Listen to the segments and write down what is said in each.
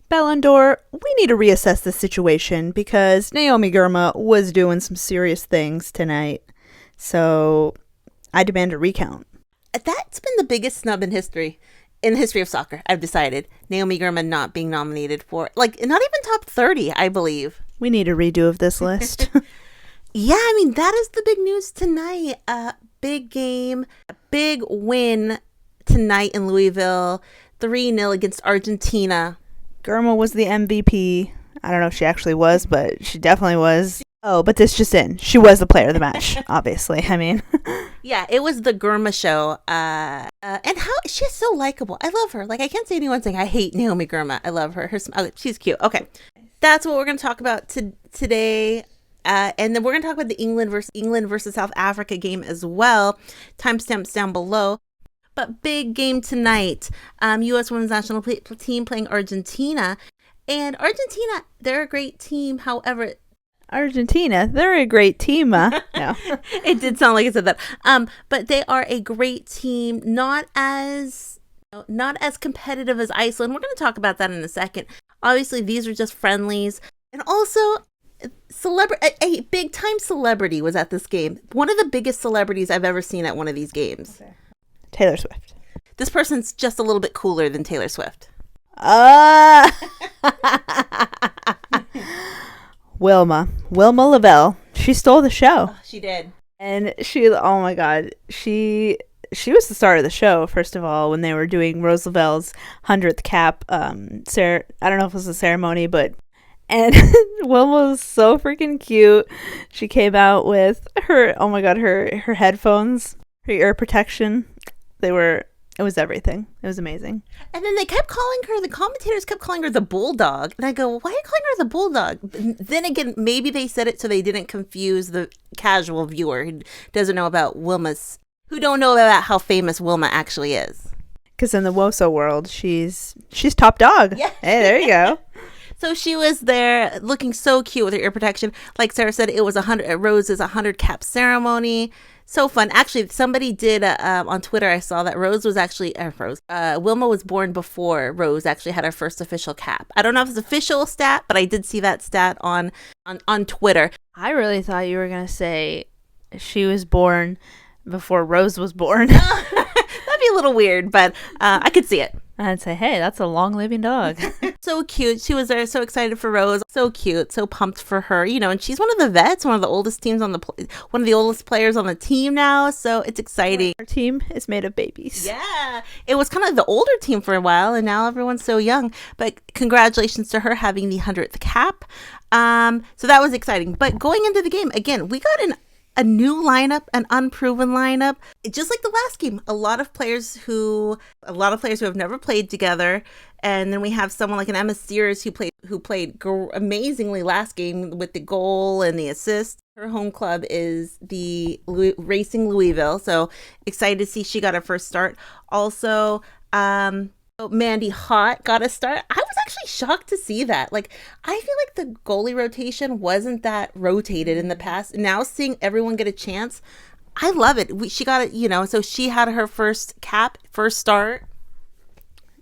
Ballon d'Or, we need to reassess the situation because Naomi Girma was doing some serious things tonight. So I demand a recount. That's been the biggest snub in history. In the history of soccer, I've decided. Naomi Girma not being nominated for, not even top 30, I believe. We need a redo of this list. Yeah, I mean, that is the big news tonight. Big game, big win tonight in Louisville. 3-0 against Argentina. Girma was the MVP. I don't know if she actually was, but she definitely was. Oh, but this just in. She was the player of the match, obviously. I mean. Yeah, it was the Girma show. And how she's so likable. I love her. I can't say anyone saying I hate Naomi Girma. I love her. She's cute. Okay. That's what we're going to talk about today. And then we're going to talk about the England versus South Africa game as well. Timestamps down below. But big game tonight. U.S. women's national team playing Argentina. And Argentina, they're a great team. However, Argentina, they're a great team. No. It did sound like I said that. But they are a great team. Not as competitive as Iceland. We're going to talk about that in a second. Obviously, these are just friendlies. And also, a big-time celebrity was at this game. One of the biggest celebrities I've ever seen at one of these games. Okay. Taylor Swift. This person's just a little bit cooler than Taylor Swift. Wilma Lavelle. She stole the show. Oh, she did. And oh my God, she was the star of the show, first of all, when they were doing Rose Lavelle's 100th cap. Sarah, I don't know if it was a ceremony, and Wilma was so freaking cute. She came out with her headphones, her ear protection. It was everything. It was amazing. And then the commentators kept calling her the Bulldog. And I go, why are you calling her the Bulldog? Then again, maybe they said it so they didn't confuse the casual viewer who don't know about how famous Wilma actually is. Because in the WOSO world, she's top dog. Yeah. Hey, there you go. So she was there looking so cute with her ear protection. Like Sarah said, it was Rose's 100 cap ceremony. So fun. Actually, somebody did on Twitter, I saw that Wilma was born before Rose actually had her first official cap. I don't know if it's official stat, but I did see that stat on Twitter. I really thought you were going to say she was born before Rose was born. That'd be a little weird, but I could see it. I'd say, hey, that's a long-living dog. So cute. She was there, so excited for Rose. So cute, so pumped for her. And she's one of the vets, one of the oldest one of the oldest players on the team now. So it's exciting. Our team is made of babies. Yeah, it was kind of the older team for a while, and now everyone's so young. But congratulations to her having the 100th cap. So that was exciting. But going into the game again, we got a new lineup, an unproven lineup. Just like the last game, a lot of players who have never played together. And then we have someone like an Emma Sears who played amazingly last game with the goal and the assist. Her home club is the Racing Louisville. So excited to see she got her first start. Also, Mandy Haught got a start. I was actually shocked to see that. I feel like the goalie rotation wasn't that rotated in the past. Now seeing everyone get a chance, I love it. She got it, so she had her first start.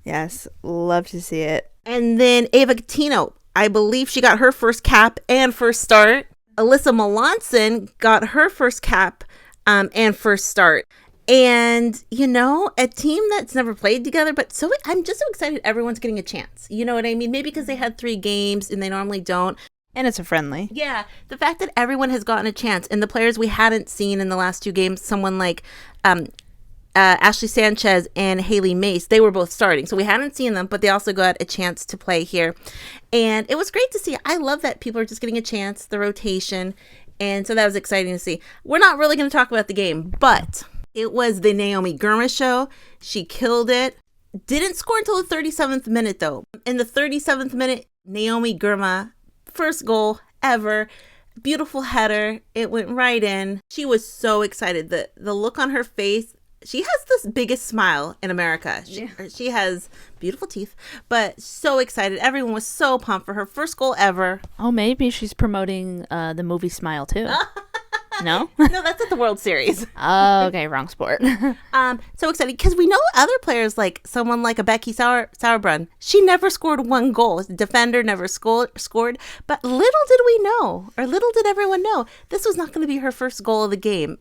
Yes, love to see it. And then Eva Gaetino, I believe she got her first cap and first start. Alyssa Malonson got her first cap and first start. And, a team that's never played together, but I'm just so excited everyone's getting a chance. You know what I mean? Maybe because they had 3 games and they normally don't. And it's a friendly. Yeah. The fact that everyone has gotten a chance, and the players we hadn't seen in the last 2 games, someone like Ashley Sanchez and Hailie Mace, they were both starting. So we hadn't seen them, but they also got a chance to play here. And it was great to see. I love that people are just getting a chance, the rotation. And so that was exciting to see. We're not really going to talk about the game, but it was the Naomi Girma show. She killed it. Didn't score until the 37th minute, though. In the 37th minute, Naomi Girma, first goal ever. Beautiful header. It went right in. She was so excited. The look on her face. She has the biggest smile in America. She has beautiful teeth, but so excited. Everyone was so pumped for her first goal ever. Oh, maybe she's promoting the movie Smile, too. No? No, that's at the World Series. Oh, okay, wrong sport. So excited because we know other players, like someone like a Becky Sauerbrunn. She never scored one goal. Defender never scored. But little did we know, or little did everyone know, this was not going to be her first goal of the game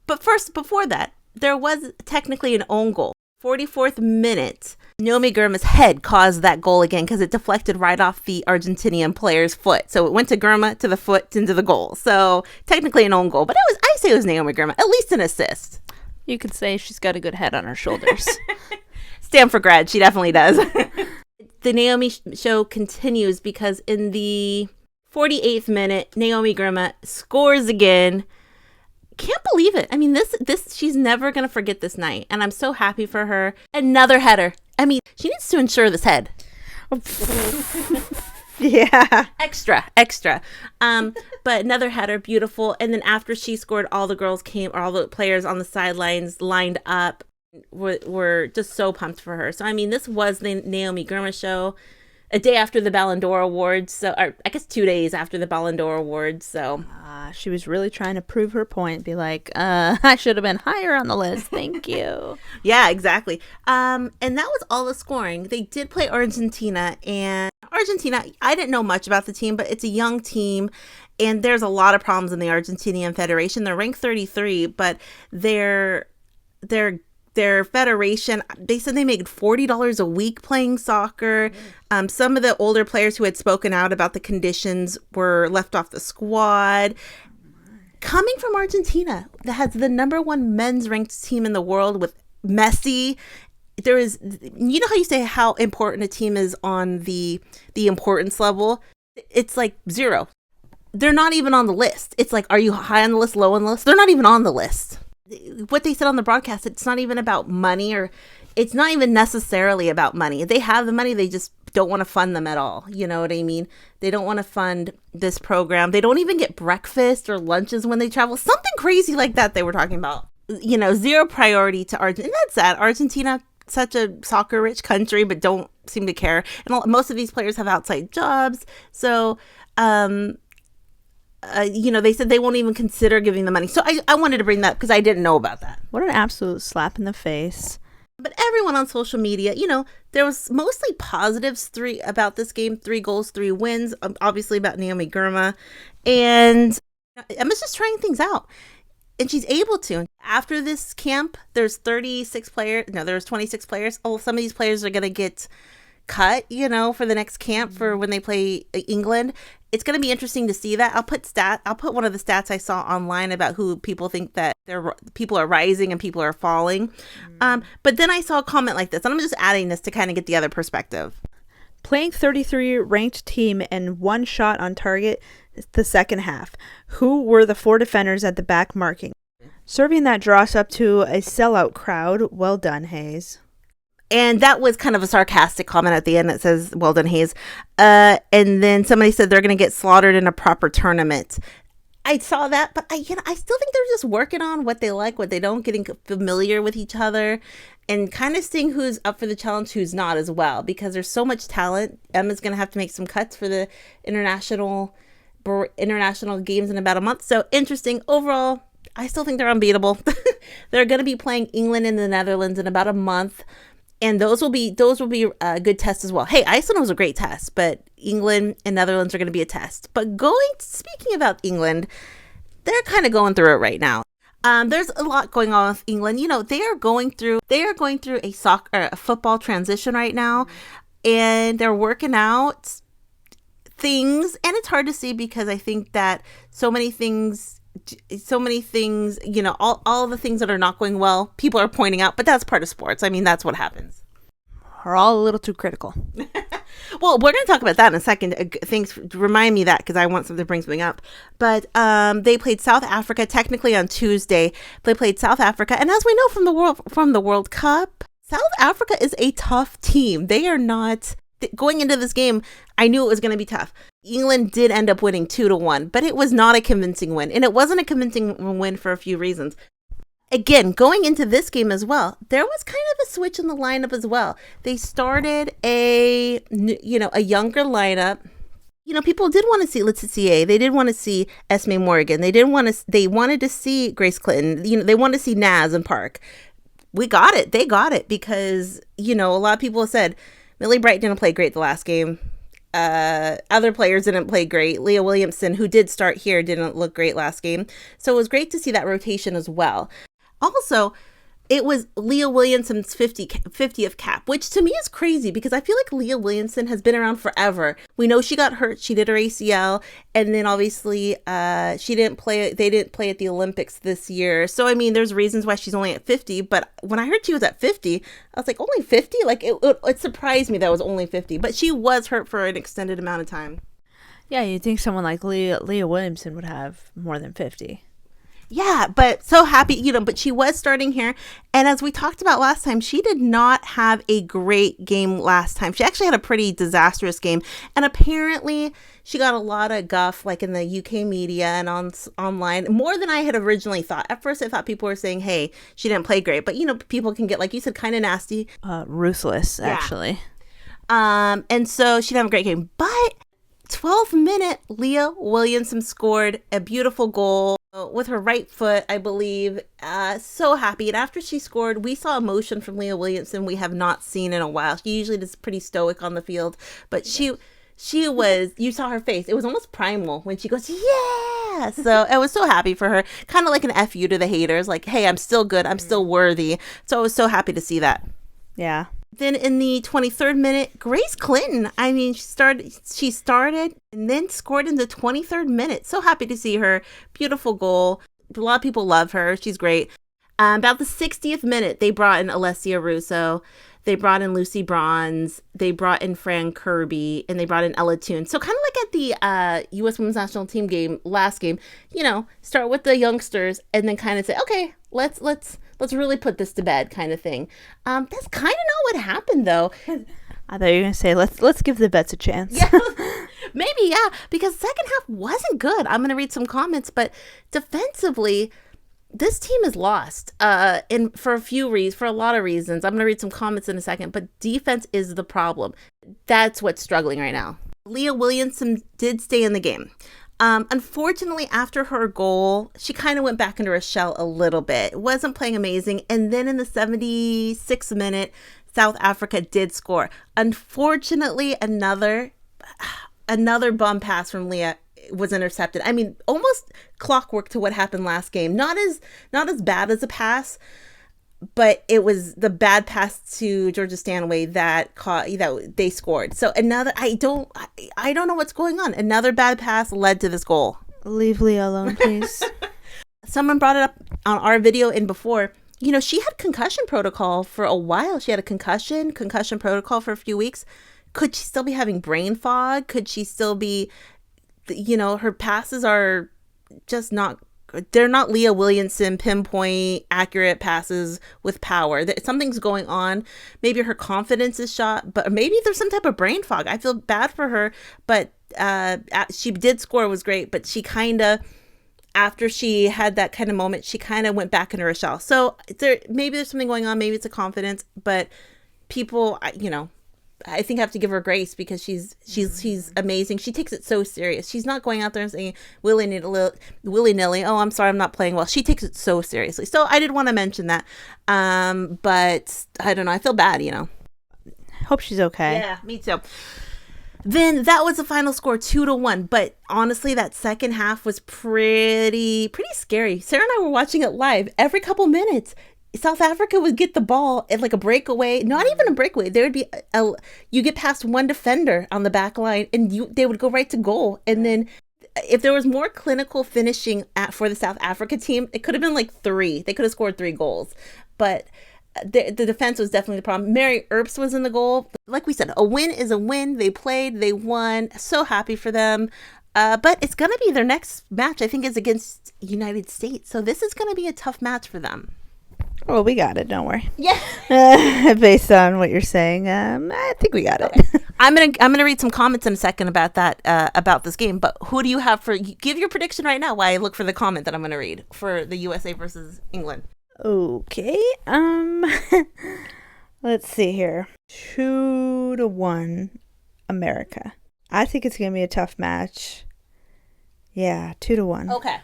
But first, before that, there was technically an own goal. 44th minute, Naomi Girma's head caused that goal again because it deflected right off the Argentinian player's foot. So it went to Girma, to the foot, into the goal. I technically an own goal. But I say it was Naomi Girma, at least an assist. You could say she's got a good head on her shoulders. Stanford grad, she definitely does. The Naomi show continues because in the 48th minute, Naomi Girma scores again. Can't believe it. I mean, this she's never going to forget this night. And I'm so happy for her. Another header. I mean, she needs to insure this head. Yeah. Extra. But another header, beautiful. And then after she scored, all the girls came, or all the players on the sidelines lined up, were just so pumped for her. So, I mean, this was the Naomi Girma show. A day after the Ballon d'Or Awards, or I guess 2 days after the Ballon d'Or Awards, so... she was really trying to prove her point, be like, I should have been higher on the list, thank you. Yeah, exactly. And that was all the scoring. They did play Argentina, and Argentina, I didn't know much about the team, but it's a young team, and there's a lot of problems in the Argentinian Federation. They're ranked 33, but their federation, they said they made $40 a week playing soccer. Some of the older players who had spoken out about the conditions were left off the squad. Coming from Argentina, that has the number 1 men's ranked team in the world with Messi. There is, you know how you say how important a team is on the importance level? It's like 0. They're not even on the list. It's like, are you high on the list, low on the list? They're not even on the list. What they said on the broadcast, it's not even about money, or it's not even necessarily about money. They have the money, they just don't want to fund them at all. You know what I mean? They don't want to fund this program. They don't even get breakfast or lunches when they travel. Something crazy like that they were talking about. 0 priority to Argentina. And that's sad. Argentina, such a soccer rich country, but don't seem to care. And most of these players have outside jobs. So, they said they won't even consider giving the money. So I wanted to bring that up because I didn't know about that. What an absolute slap in the face. But everyone on social media, there was mostly positives about this game. 3 goals, 3 wins, obviously about Naomi Girma. And Emma's just trying things out. And she's able to. After this camp, there's 36 players. No, there's 26 players. Oh, some of these players are going to get cut, for the next camp for when they play England. It's going to be interesting to see that. I'll put one of the stats I saw online about who people think that people are rising and people are falling. But then I saw a comment like this, and I'm just adding this to kind of get the other perspective. Playing 33 ranked team and 1 shot on target the second half. Who were the 4 defenders at the back marking? Serving that draws up to a sellout crowd. Well done, Hayes. And that was kind of a sarcastic comment at the end that says, well done, Hayes. And then somebody said they're going to get slaughtered in a proper tournament. I saw that, but I still think they're just working on what they like, what they don't, getting familiar with each other, and kind of seeing who's up for the challenge, who's not as well, because there's so much talent. Emma's going to have to make some cuts for the international games in about a month. So interesting. Overall, I still think they're unbeatable. They're going to be playing England and the Netherlands in about a month. And those will be a good test as well. Hey, Iceland was a great test, but England and Netherlands are going to be a test. But speaking about England, they're kind of going through it right now. There's a lot going on with England. They are going through a football transition right now, and they're working out things. And it's hard to see because I think that so many things, all the things that are not going well, people are pointing out, but that's part of sports. I mean, that's what happens. We're all a little too critical. Well, we're going to talk about that in a second. Thanks. Remind me that because I want something to bring something up. But they played South Africa technically on Tuesday. They played South Africa. And as we know from the World Cup, South Africa is a tough team. They are not... Going into this game, I knew it was going to be tough. England did end up winning 2-1, but it was not a convincing win. And it wasn't a convincing win for a few reasons. Again, going into this game as well, there was kind of a switch in the lineup as well. They started a younger lineup. People did want to see Letitia. They did want to see Esme Morgan. They wanted to see Grace Clinton. They wanted to see Naz and Park. We got it. They got it because, a lot of people said Millie Bright didn't play great the last game. Other players didn't play great. Leah Williamson, who did start here, didn't look great last game. So it was great to see that rotation as well. Also, it was Leah Williamson's 50th cap, which to me is crazy because I feel like Leah Williamson has been around forever. We know she got hurt. She did her ACL. And then obviously she didn't play. They didn't play at the Olympics this year. So, there's reasons why she's only at 50. But when I heard she was at 50, I was like, only 50? Like it surprised me that it was only 50. But she was hurt for an extended amount of time. Yeah, you'd think someone like Leah Williamson would have more than 50. Yeah, but so happy, but she was starting here. And as we talked about last time, she did not have a great game last time. She actually had a pretty disastrous game. And apparently she got a lot of guff, like in the UK media and online, more than I had originally thought. At first, I thought people were saying, hey, she didn't play great. But, people can get, like you said, kind of nasty. Ruthless, actually. And so she didn't have a great game. But 12th minute, Leah Williamson scored a beautiful goal with her right foot, I believe. So happy. And after she scored, we saw emotion from Leah Williamson we have not seen in a while. She usually is pretty stoic on the field, but she was, you saw her face. It was almost primal when she goes, yeah. So I was so happy for her. Kind of like an F you to the haters. Like, hey, I'm still good. I'm still worthy. So I was so happy to see that. Yeah. Then in the 23rd minute, Grace Clinton, she started and then scored in the 23rd minute. So happy to see her. Beautiful goal. A lot of people love her. She's great. About the 60th minute, they brought in Alessia Russo. They brought in Lucy Bronze. They brought in Fran Kirby. And they brought in Ella Toon. So kind of like at the U.S. Women's National Team game, last game, start with the youngsters and then kind of say, okay, let's really put this to bed kind of thing. That's kind of not what happened, though. I thought you were going to say, let's give the bets a chance. Yeah, maybe, yeah, because second half wasn't good. I'm going to read some comments, but defensively, this team is lost for a lot of reasons. I'm going to read some comments in a second, but defense is the problem. That's what's struggling right now. Leah Williamson did stay in the game. Unfortunately, after her goal, she kind of went back into her shell a little bit. Wasn't playing amazing. And then in the 76th minute, South Africa did score. Unfortunately, another bum pass from Leah was intercepted. Almost clockwork to what happened last game. Not as bad as a pass, but it was the bad pass to Georgia Stanway that they scored. So another, I don't know what's going on. Another bad pass led to this goal. Leave Leah alone, please. Someone brought it up on our video in before. She had concussion protocol for a while. She had a concussion protocol for a few weeks. Could she still be having brain fog? Could she still be, her passes are just not, they're not Leah Williamson pinpoint accurate passes with power. Something's going on. Maybe her confidence is shot, but maybe there's some type of brain fog. I feel bad for her, but she did score, was great, but she kind of, after she had that kind of moment, she kind of went back into her shell. So maybe there's something going on. Maybe it's a confidence, but people, I think I have to give her grace because she's amazing. She takes it so serious. She's not going out there and saying willy-nilly, oh, I'm sorry, I'm not playing well. She takes it so seriously. So I did want to mention that. But I don't know. I feel bad, Hope she's okay. Yeah, me too. Then that was the final score, 2-1. But honestly, that second half was pretty scary. Sarah and I were watching it live every couple minutes. South Africa would get the ball at like a breakaway, not even a breakaway. There would be you get past one defender on the back line and they would go right to goal. And then if there was more clinical finishing for the South Africa team, it could have been like 3. They could have scored 3 goals. But the defense was definitely the problem. Mary Earps was in the goal. Like we said, a win is a win. They played, they won. So happy for them. But it's going to be their next match, I think, is against United States. So this is going to be a tough match for them. Well, we got it. Don't worry. Yeah. Based on what you're saying, I think we got it. I'm gonna read some comments in a second about that about this game. But who do you have for? Give your prediction right now. While I look for the comment that I'm gonna read for the USA versus England. Okay. Let's see here. 2-1, America. I think it's going to be a tough match. Yeah, 2-1. Okay.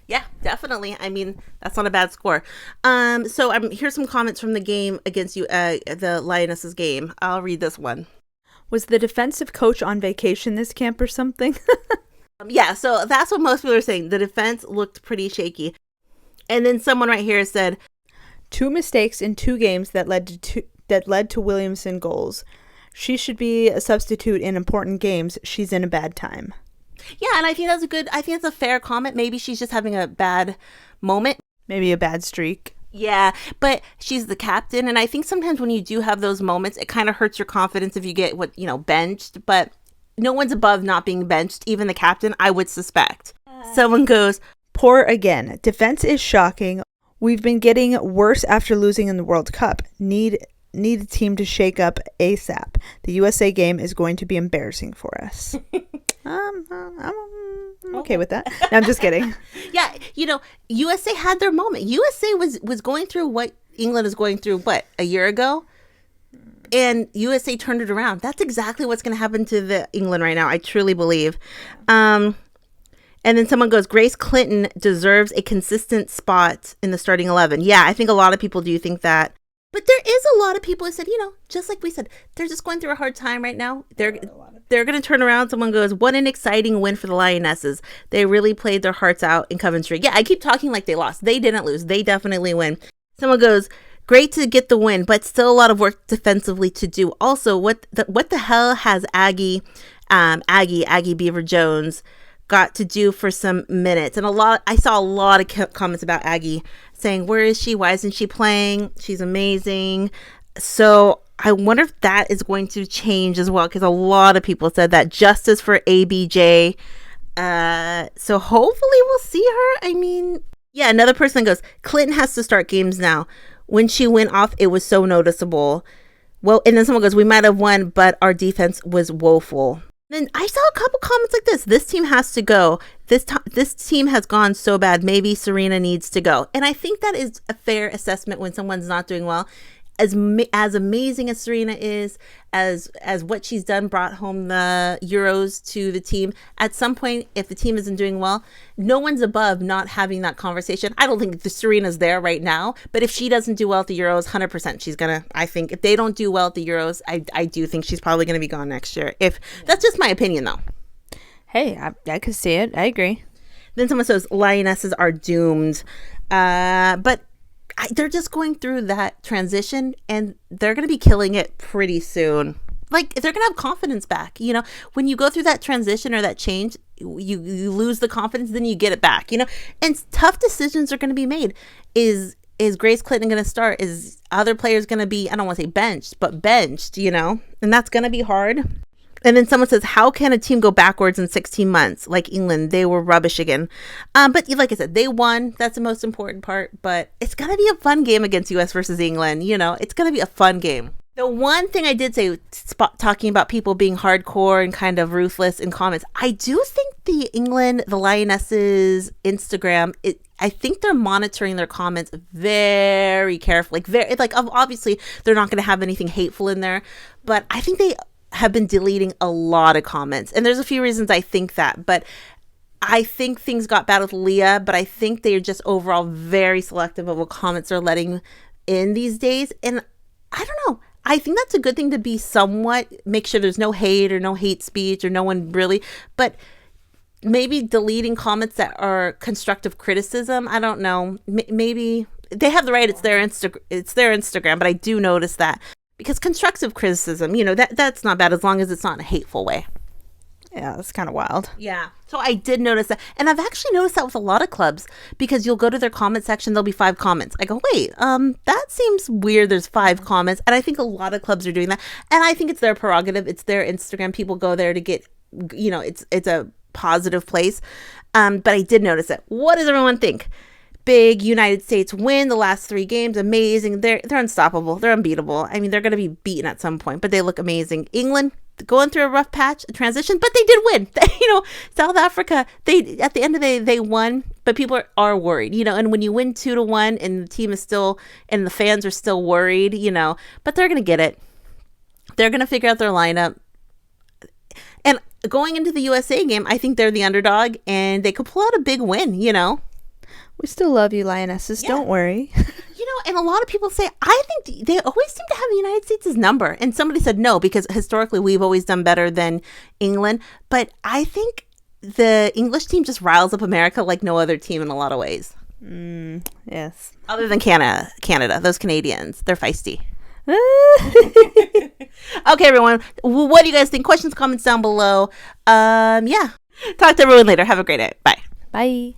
Yeah, definitely. I mean, that's not a bad score. So here's some comments from the game against you, the Lionesses game. I'll read this one. Was the defensive coach on vacation this camp or something? Yeah, so that's what most people are saying. The defense looked pretty shaky. And then someone right here said, 2 mistakes in 2 games that led to Williamson goals. She should be a substitute in important games. She's in a bad time. Yeah, and I think it's a fair comment. Maybe she's just having a bad moment. Maybe a bad streak. Yeah, but she's the captain, and I think sometimes when you do have those moments, it kind of hurts your confidence if you get benched, but no one's above not being benched, even the captain, I would suspect. Someone goes, poor again. Defense is shocking. We've been getting worse after losing in the World Cup. Need a team to shake up ASAP. The USA game is going to be embarrassing for us. I'm okay with that. No, I'm just kidding. Yeah, USA had their moment. USA was going through what England is going through, a year ago? And USA turned it around. That's exactly what's going to happen to the England right now, I truly believe. And then someone goes, Grace Clinton deserves a consistent spot in the starting 11. Yeah, I think a lot of people do think that. But there is a lot of people who said, just like we said, they're just going through a hard time right now. They're going to turn around. Someone goes, what an exciting win for the Lionesses. They really played their hearts out in Coventry. Yeah, I keep talking like they lost. They didn't lose. They definitely win. Someone goes, great to get the win, but still a lot of work defensively to do. Also, what the hell has Aggie Beaver-Jones got to do for some minutes? And I saw a lot of comments about Aggie saying, where is she? Why isn't she playing? She's amazing. So I wonder if that is going to change as well, because a lot of people said that. Justice for ABJ. So hopefully we'll see her. I mean, yeah, another person goes, Clinton has to start games now. When she went off, it was so noticeable. Well, and then someone goes, we might have won, but our defense was woeful. Then I saw a couple comments like this. This team has to go. This team has gone so bad. Maybe Sarina needs to go. And I think that is a fair assessment when someone's not doing well. As amazing as Sarina is, as what she's done, brought home the Euros to the team. At some point, if the team isn't doing well, no one's above not having that conversation. I don't think the Sarina's there right now, but if she doesn't do well at the Euros, 100% she's gonna. I think if they don't do well at the Euros, I do think she's probably gonna be gone next year. If that's just my opinion, though. Hey, I could see it. I agree. Then someone says Lionesses are doomed, but they're just going through that transition, and they're going to be killing it pretty soon. Like, they're going to have confidence back. When you go through that transition or that change, you lose the confidence, then you get it back, and tough decisions are going to be made. Is Grace Clinton going to start? Is other players going to be, I don't want to say benched, but benched, and that's going to be hard. And then someone says, how can a team go backwards in 16 months? Like England, they were rubbish again. But like I said, they won. That's the most important part. But it's going to be a fun game against US versus England. It's going to be a fun game. The one thing I did say, talking about people being hardcore and kind of ruthless in comments, I do think the Lionesses Instagram, I think they're monitoring their comments very carefully. Obviously, they're not going to have anything hateful in there. But I think they have been deleting a lot of comments, and there's a few reasons I think that, but I think things got bad with Leah, but I think they're just overall very selective of what comments they're letting in these days. And I don't know, I think that's a good thing to be somewhat, make sure there's no hate or no hate speech or no one really, but maybe deleting comments that are constructive criticism. I don't know, maybe they have the right, it's their Instagram, but I do notice that. Because constructive criticism, that's not bad as long as it's not in a hateful way. Yeah, that's kind of wild. Yeah. So I did notice that. And I've actually noticed that with a lot of clubs, because you'll go to their comment section, there'll be 5 comments. I go, wait, that seems weird. There's 5 comments. And I think a lot of clubs are doing that. And I think it's their prerogative. It's their Instagram. People go there to get, it's a positive place. But I did notice it. What does everyone think? Big United States win the last 3 games. Amazing. They're unstoppable. They're unbeatable. I mean, they're going to be beaten at some point, but they look amazing. England going through a rough patch, a transition, but they did win. South Africa, they at the end of the day, they won, but people are worried, and when you win 2-1 and the team is still, and the fans are still worried, but they're going to get it. They're going to figure out their lineup. And going into the USA game, I think they're the underdog, and they could pull out a big win, you know? We still love you, Lionesses. Don't worry. You know, and a lot of people say, I think they always seem to have the United States' number. And somebody said no, because historically we've always done better than England. But I think the English team just riles up America like no other team in a lot of ways. Yes. Other than Canada, those Canadians, they're feisty. Okay, everyone, what do you guys think? Questions, comments down below. Yeah. Talk to everyone later. Have a great night. Bye. Bye.